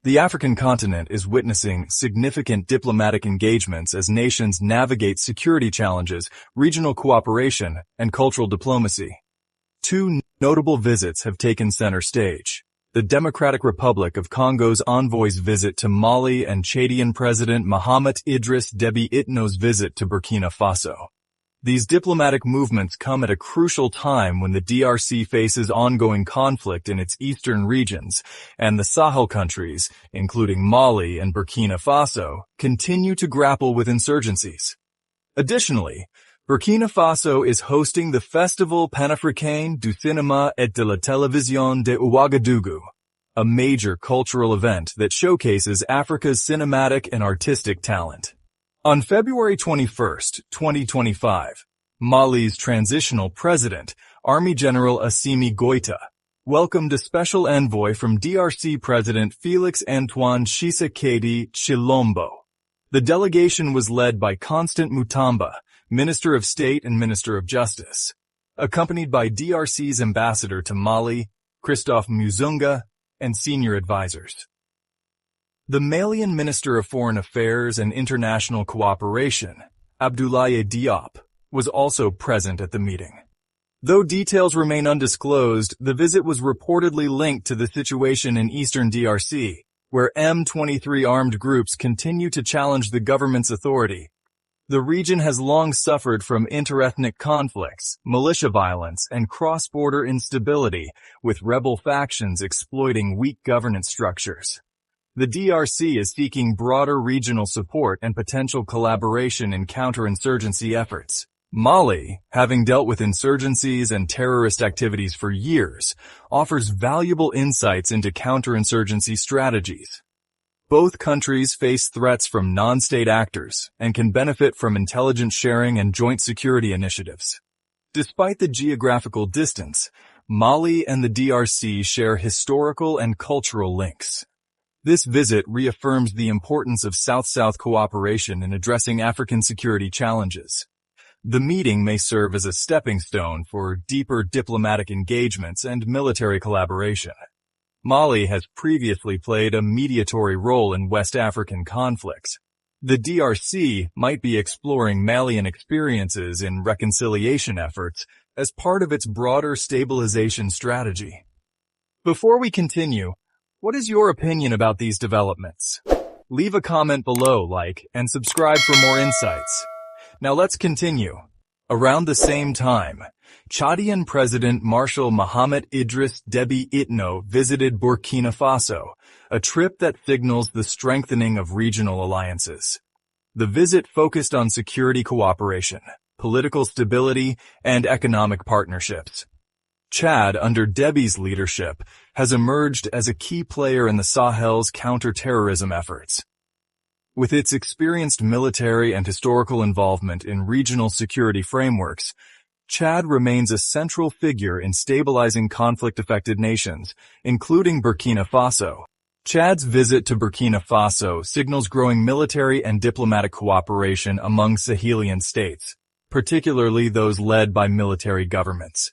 The African continent is witnessing significant diplomatic engagements as nations navigate security challenges, regional cooperation, and cultural diplomacy. Two notable visits have taken center stage. The Democratic Republic of Congo's envoy's visit to Mali and Chadian President Mahamat Idriss Déby Itno's visit to Burkina Faso. These diplomatic movements come at a crucial time when the DRC faces ongoing conflict in its eastern regions, and the Sahel countries, including Mali and Burkina Faso, continue to grapple with insurgencies. Additionally, Burkina Faso is hosting the Festival Panafricain du Cinéma et de la Télévision de Ouagadougou, a major cultural event that showcases Africa's cinematic and artistic talent. On February 21, 2025, Mali's transitional president, Army General Assimi Goïta, welcomed a special envoy from DRC President Félix-Antoine Tshisekedi Tshilombo. The delegation was led by Constant Mutamba, Minister of State and Minister of Justice, accompanied by DRC's ambassador to Mali, Christophe Muzunga, and senior advisors. The Malian Minister of Foreign Affairs and International Cooperation, Abdoulaye Diop, was also present at the meeting. Though details remain undisclosed, the visit was reportedly linked to the situation in eastern DRC, where M23 armed groups continue to challenge the government's authority. The region has long suffered from interethnic conflicts, militia violence, and cross-border instability, with rebel factions exploiting weak governance structures. The DRC is seeking broader regional support and potential collaboration in counterinsurgency efforts. Mali, having dealt with insurgencies and terrorist activities for years, offers valuable insights into counterinsurgency strategies. Both countries face threats from non-state actors and can benefit from intelligence sharing and joint security initiatives. Despite the geographical distance, Mali and the DRC share historical and cultural links. This visit reaffirms the importance of South-South cooperation in addressing African security challenges. The meeting may serve as a stepping stone for deeper diplomatic engagements and military collaboration. Mali has previously played a mediatory role in West African conflicts. The DRC might be exploring Malian experiences in reconciliation efforts as part of its broader stabilization strategy. Before we continue, what is your opinion about these developments? Leave a comment below, like, and subscribe for more insights. Now let's continue. Around the same time, Chadian President Marshal Mahamat Idriss Déby Itno visited Burkina Faso, a trip that signals the strengthening of regional alliances. The visit focused on security cooperation, political stability, and economic partnerships. Chad, under Déby's leadership, has emerged as a key player in the Sahel's counter-terrorism efforts. With its experienced military and historical involvement in regional security frameworks, Chad remains a central figure in stabilizing conflict-affected nations, including Burkina Faso. Chad's visit to Burkina Faso signals growing military and diplomatic cooperation among Sahelian states, particularly those led by military governments.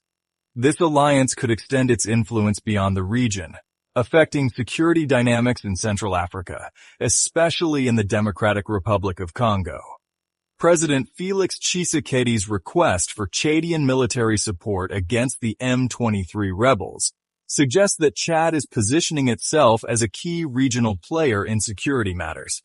This alliance could extend its influence beyond the region, affecting security dynamics in Central Africa, especially in the Democratic Republic of Congo. President Félix Tshisekedi's request for Chadian military support against the M23 rebels suggests that Chad is positioning itself as a key regional player in security matters.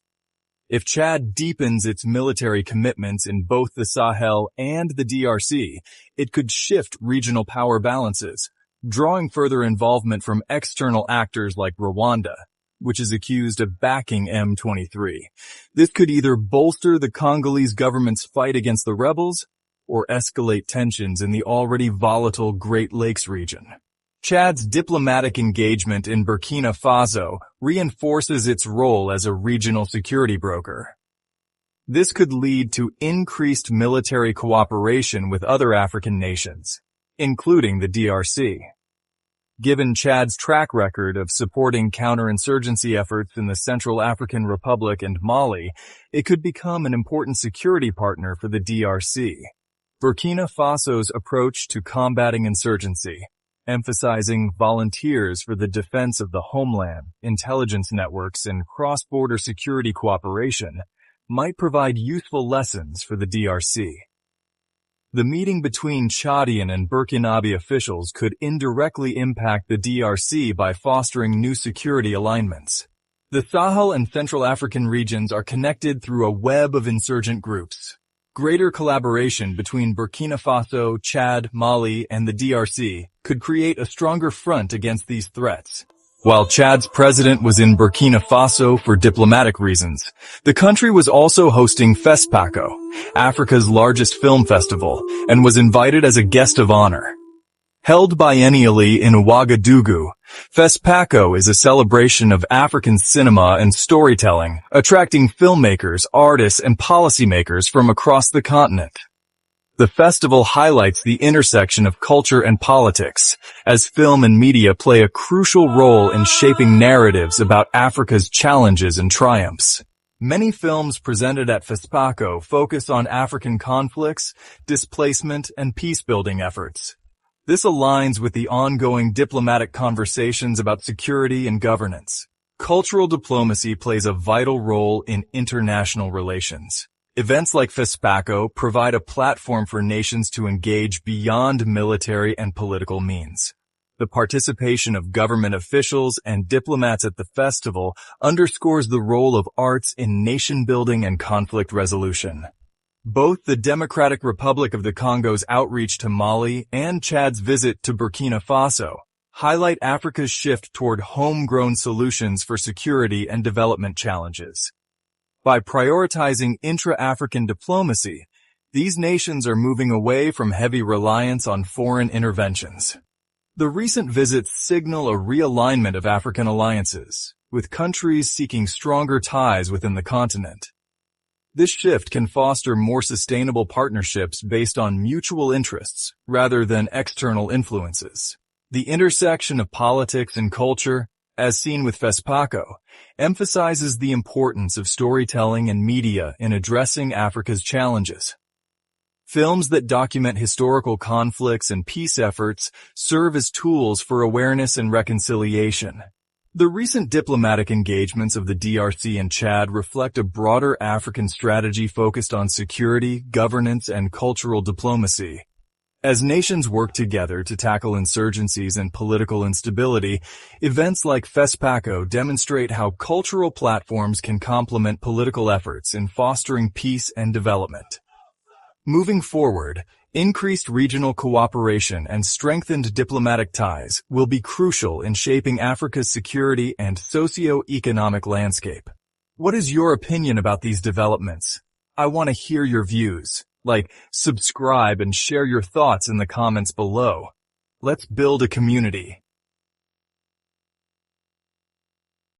If Chad deepens its military commitments in both the Sahel and the DRC, it could shift regional power balances, drawing further involvement from external actors like Rwanda, which is accused of backing M23. This could either bolster the Congolese government's fight against the rebels or escalate tensions in the already volatile Great Lakes region. Chad's diplomatic engagement in Burkina Faso reinforces its role as a regional security broker. This could lead to increased military cooperation with other African nations, including the DRC. Given Chad's track record of supporting counterinsurgency efforts in the Central African Republic and Mali, it could become an important security partner for the DRC. Burkina Faso's approach to combating insurgency emphasizing volunteers for the defense of the homeland, intelligence networks, and cross-border security cooperation, might provide useful lessons for the DRC. The meeting between Chadian and Burkinabe officials could indirectly impact the DRC by fostering new security alignments. The Sahel and Central African regions are connected through a web of insurgent groups. Greater collaboration between Burkina Faso, Chad, Mali, and the DRC could create a stronger front against these threats. While Chad's president was in Burkina Faso for diplomatic reasons, the country was also hosting FESPACO, Africa's largest film festival, and was invited as a guest of honor. Held biennially in Ouagadougou, FESPACO is a celebration of African cinema and storytelling, attracting filmmakers, artists, and policymakers from across the continent. The festival highlights the intersection of culture and politics, as film and media play a crucial role in shaping narratives about Africa's challenges and triumphs. Many films presented at FESPACO focus on African conflicts, displacement, and peace-building efforts. This aligns with the ongoing diplomatic conversations about security and governance. Cultural diplomacy plays a vital role in international relations. Events like FESPACO provide a platform for nations to engage beyond military and political means. The participation of government officials and diplomats at the festival underscores the role of arts in nation-building and conflict resolution. Both the Democratic Republic of the Congo's outreach to Mali and Chad's visit to Burkina Faso highlight Africa's shift toward homegrown solutions for security and development challenges. By prioritizing intra-African diplomacy, these nations are moving away from heavy reliance on foreign interventions. The recent visits signal a realignment of African alliances, with countries seeking stronger ties within the continent. This shift can foster more sustainable partnerships based on mutual interests rather than external influences. The intersection of politics and culture, as seen with FESPACO, emphasizes the importance of storytelling and media in addressing Africa's challenges. Films that document historical conflicts and peace efforts serve as tools for awareness and reconciliation. The recent diplomatic engagements of the DRC and Chad reflect a broader African strategy focused on security, governance, and cultural diplomacy. As nations work together to tackle insurgencies and political instability, events like FESPACO demonstrate how cultural platforms can complement political efforts in fostering peace and development. Moving forward, increased regional cooperation and strengthened diplomatic ties will be crucial in shaping Africa's security and socio-economic landscape. What is your opinion about these developments? I want to hear your views. Subscribe and share your thoughts in the comments below. Let's build a community.